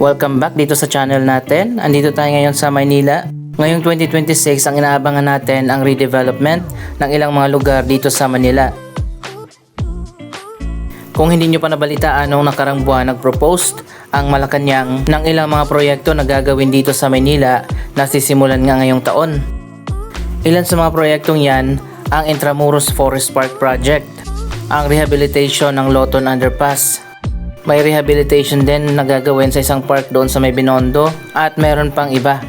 Welcome back dito sa channel natin. Andito tayo ngayon sa Maynila. Ngayong 2026, ang inaabangan natin ang redevelopment ng ilang mga lugar dito sa Manila. Kung hindi nyo pa nabalitaan, noong nakarang buwan nag-propose ang Malacanang ng ilang mga proyekto na gagawin dito sa Maynila na sisimulan nga ngayong taon. Ilan sa mga proyektong yan, ang Intramuros Forest Park Project, ang rehabilitation ng Loton Underpass, may rehabilitation din na gagawin sa isang park doon sa may Binondo at meron pang iba.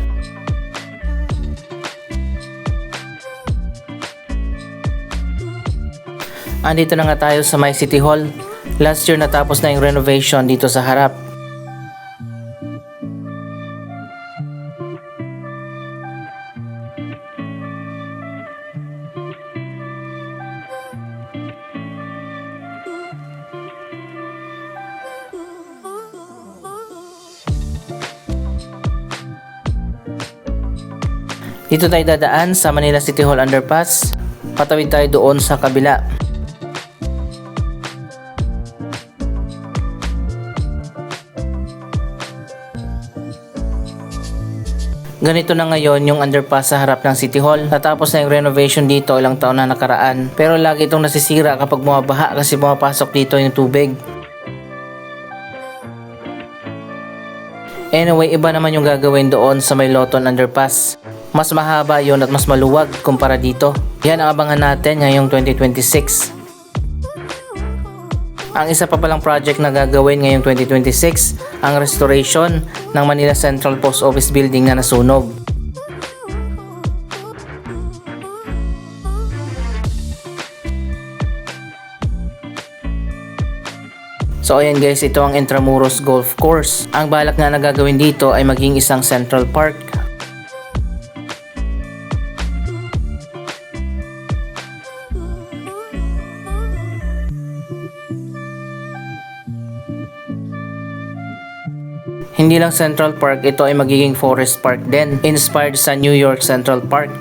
Andito na nga tayo sa may City Hall. Last year natapos na yung renovation dito sa harap. Dito tayo dadaan sa Manila City Hall Underpass. Patawid tayo doon sa kabila. Ganito na ngayon yung underpass sa harap ng City Hall. Natapos na yung renovation dito ilang taon na nakaraan. Pero lagi itong nasisira kapag bumabaha kasi pumapasok dito yung tubig. Anyway, iba naman yung gagawin doon sa may Loton Underpass. Mas mahaba yon at mas maluwag kumpara dito. Yan ang abangan natin ngayong 2026. Ang isa pa palang project na gagawin ngayong 2026, ang restoration ng Manila Central Post Office Building na nasunog. So ayan guys, ito ang Intramuros Golf Course. Ang balak na gagawin dito ay maging isang Central Park. Hindi lang Central Park, ito ay magiging Forest Park din, inspired sa New York Central Park.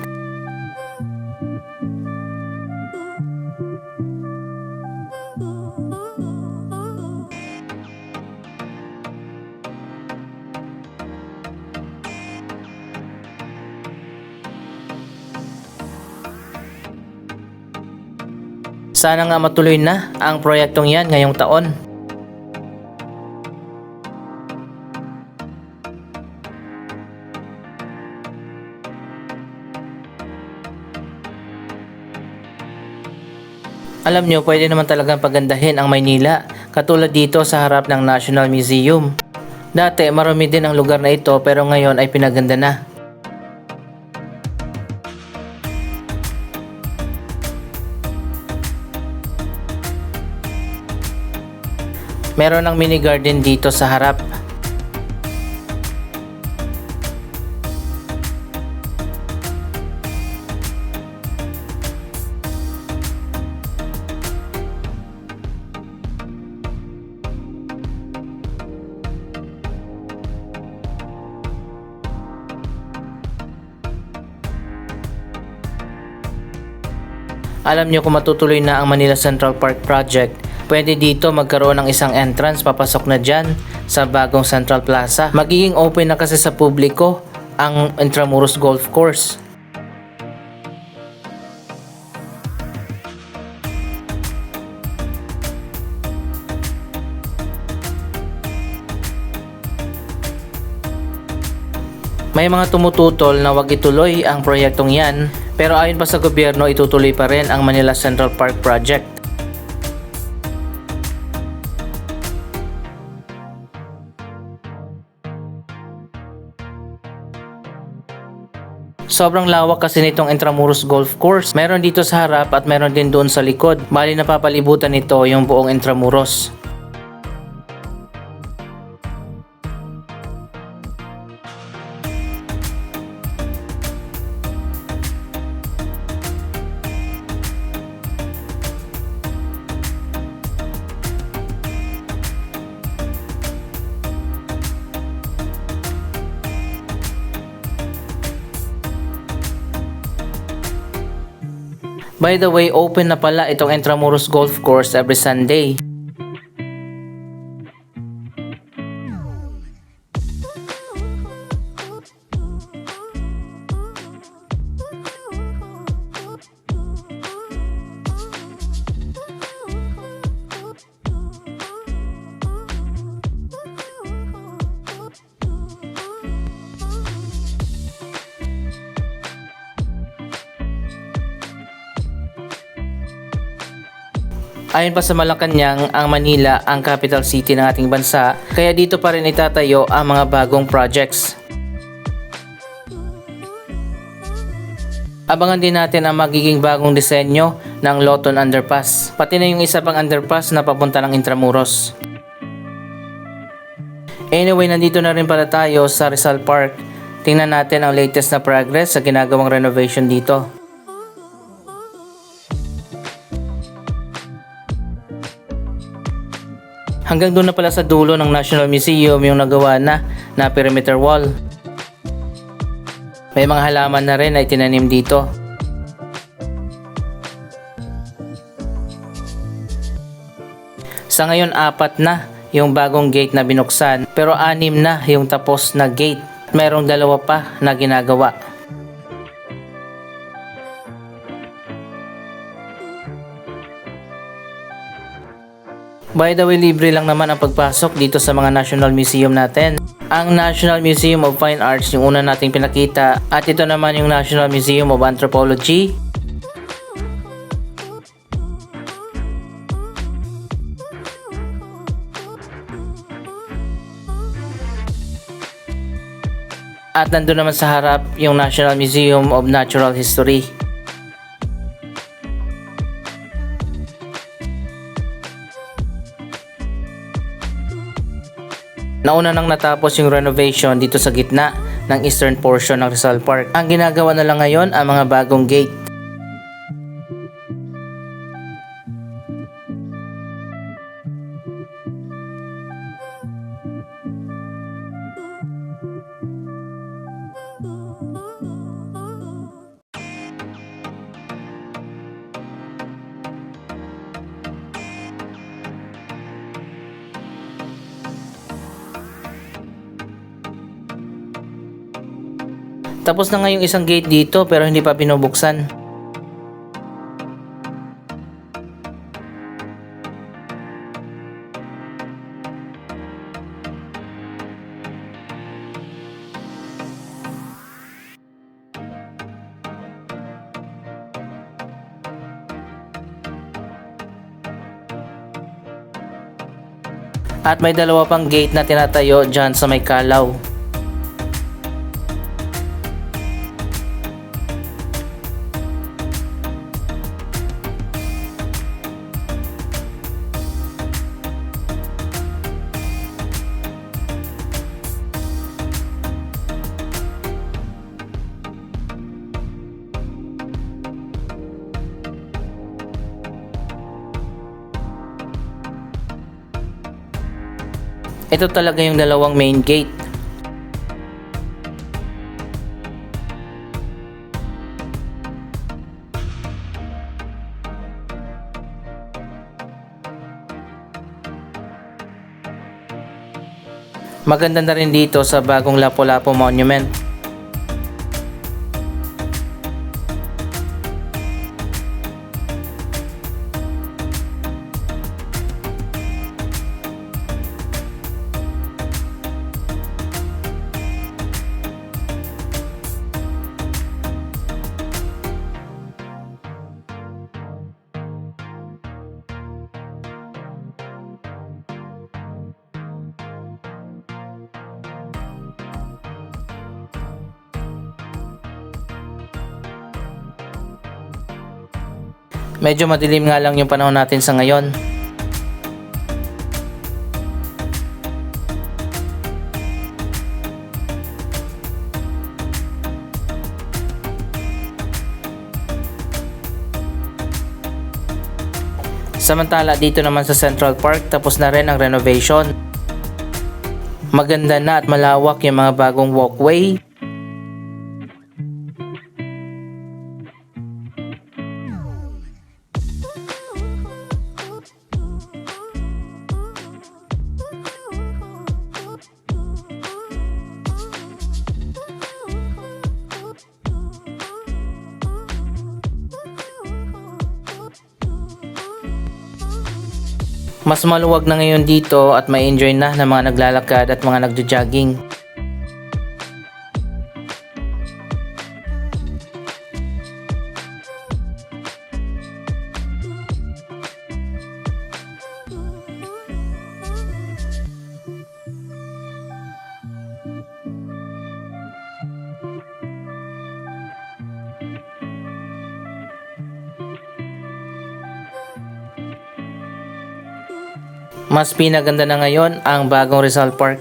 Sana nga matuloy na ang proyektong yan ngayong taon. Alam nyo, pwede naman talagang pagandahin ang Maynila, katulad dito sa harap ng National Museum. Dati marami din ang lugar na ito pero ngayon ay pinaganda na. Meron ng mini garden dito sa harap. Alam nyo, kung matutuloy na ang Manila Central Park Project, pwede dito magkaroon ng isang entrance papasok na dyan sa bagong Central Plaza. Magiging open na kasi sa publiko ang Intramuros Golf Course. May mga tumututol na wag ituloy ang proyektong yan, pero ayon pa sa gobyerno itutuloy pa rin ang Manila Central Park Project. Sobrang lawak kasi nitong Intramuros Golf Course. Meron dito sa harap at meron din doon sa likod. Bali napapalibutan nito yung buong Intramuros. By the way, open na pala itong Intramuros Golf Course every Sunday. Ayon pa sa Malacanang, ang Manila ang capital city ng ating bansa, kaya dito pa rin itatayo ang mga bagong projects. Abangan din natin ang magiging bagong disenyo ng Loton Underpass, pati na yung isa pang underpass na papunta ng Intramuros. Anyway, nandito na rin pala tayo sa Rizal Park. Tingnan natin ang latest na progress sa ginagawang renovation dito. Hanggang doon na pala sa dulo ng National Museum yung nagawa na perimeter wall. May mga halaman na rin ay tinanim dito. Sa ngayon 4 na yung bagong gate na binuksan, pero 6 na yung tapos na gate. Mayroong 2 pa na ginagawa. By the way, libre lang naman ang pagpasok dito sa mga National Museum natin. Ang National Museum of Fine Arts yung una nating pinakita, at ito naman yung National Museum of Anthropology. At nandun naman sa harap yung National Museum of Natural History. Nauna nang natapos yung renovation dito sa gitna ng eastern portion ng Rizal Park. Ang ginagawa na lang ngayon ang mga bagong gate. Tapos na nga yung isang gate dito pero hindi pa binubuksan. At may 2 pang gate na tinatayo dyan sa may Kalaw. Ito talaga yung 2 main gate. Maganda na rin dito sa bagong Lapu-Lapu Monument. Medyo madilim nga lang yung panahon natin sa ngayon. Samantala dito naman sa Central Park, tapos na rin ang renovation. Maganda na at malawak yung mga bagong walkway. Mas maluwag na ngayon dito at may enjoy na ng mga naglalakad at mga nagjo-jogging. Mas pinaganda na ngayon ang bagong Rizal Park.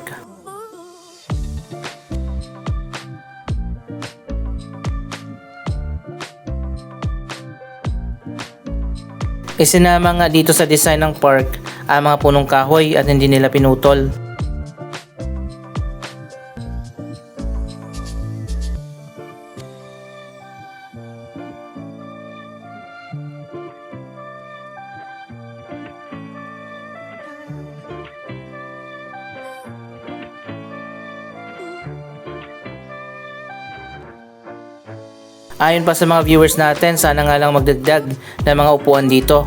Isinama nga dito sa design ng park ang mga punong kahoy at hindi nila pinutol. Ayon pa sa mga viewers natin, sana nga lang magdagdag ng mga upuan dito.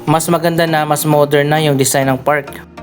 Mas maganda na, mas modern na yung design ng park.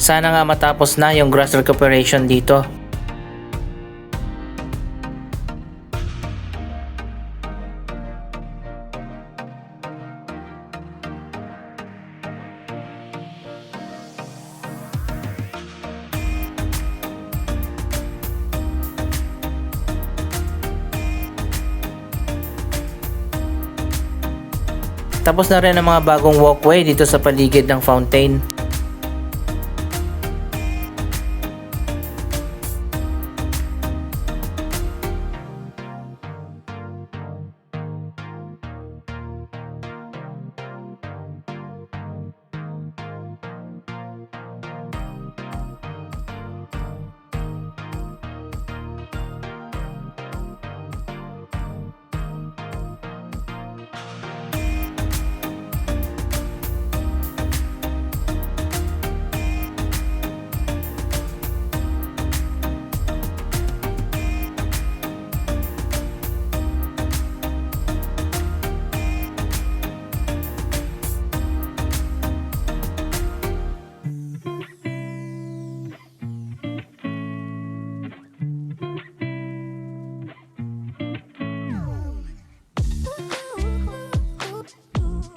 Sana nga matapos na yung grass recuperation dito. Tapos na rin ang mga bagong walkway dito sa paligid ng fountain.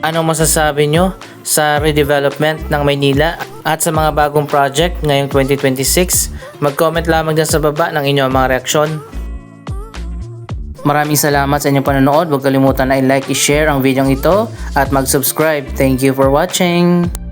Anong masasabi nyo sa redevelopment ng Maynila at sa mga bagong project ngayong 2026? Mag-comment lamang dyan sa baba ng inyong mga reaksyon. Maraming salamat sa inyong panonood. Huwag kalimutan na i-like, i-share ang video ito at mag-subscribe. Thank you for watching!